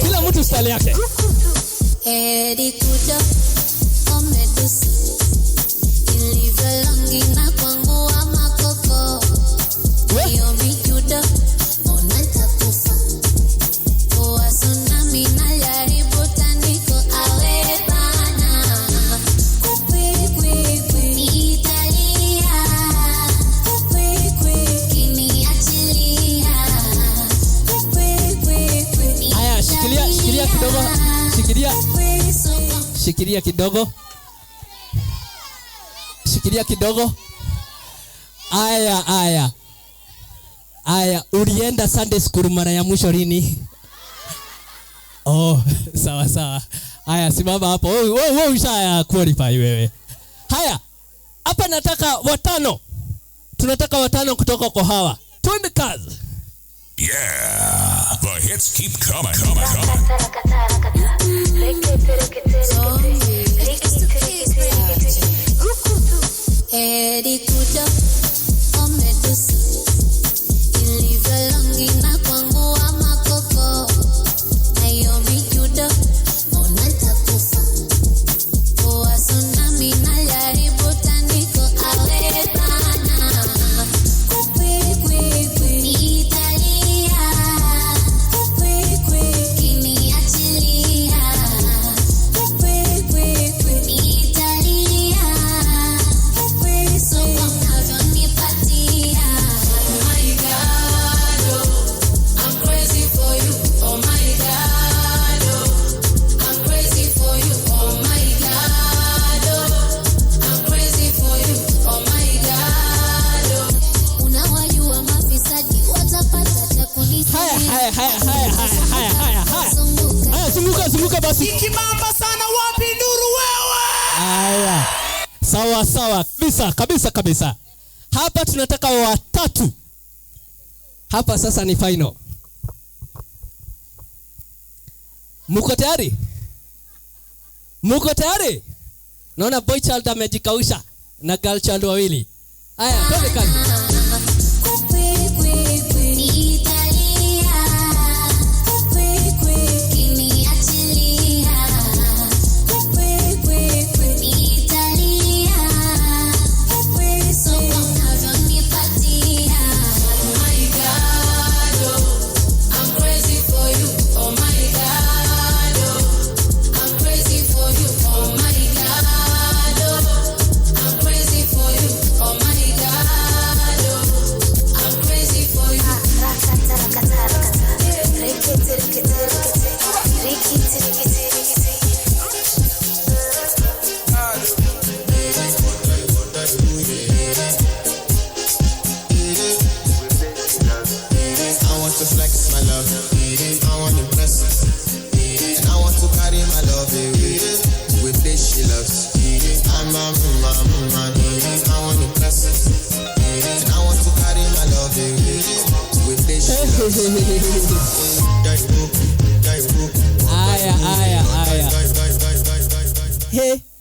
Kila mtu style yake. Shikilia kidogo. Aya, ulienda Sunday school mara ya mwisho lini? Oh, sawa. Aya, simama hapo. Wewe usha qualify wewe. Haya. Hapa nataka watano. Tunataka watano kutoka kwa hawa. Twende kazi. Yeah, the hits keep coming. Zunguka basi. Ikimamba sana wapi Nuru wewe? Aya. Sawa. Kabisa. Hapa tunataka watatu. Hapa sasa ni final. Muko tayari? Naona boy child amejikausha na girl child wawili. Aya, twende kazi. Aya. Hey.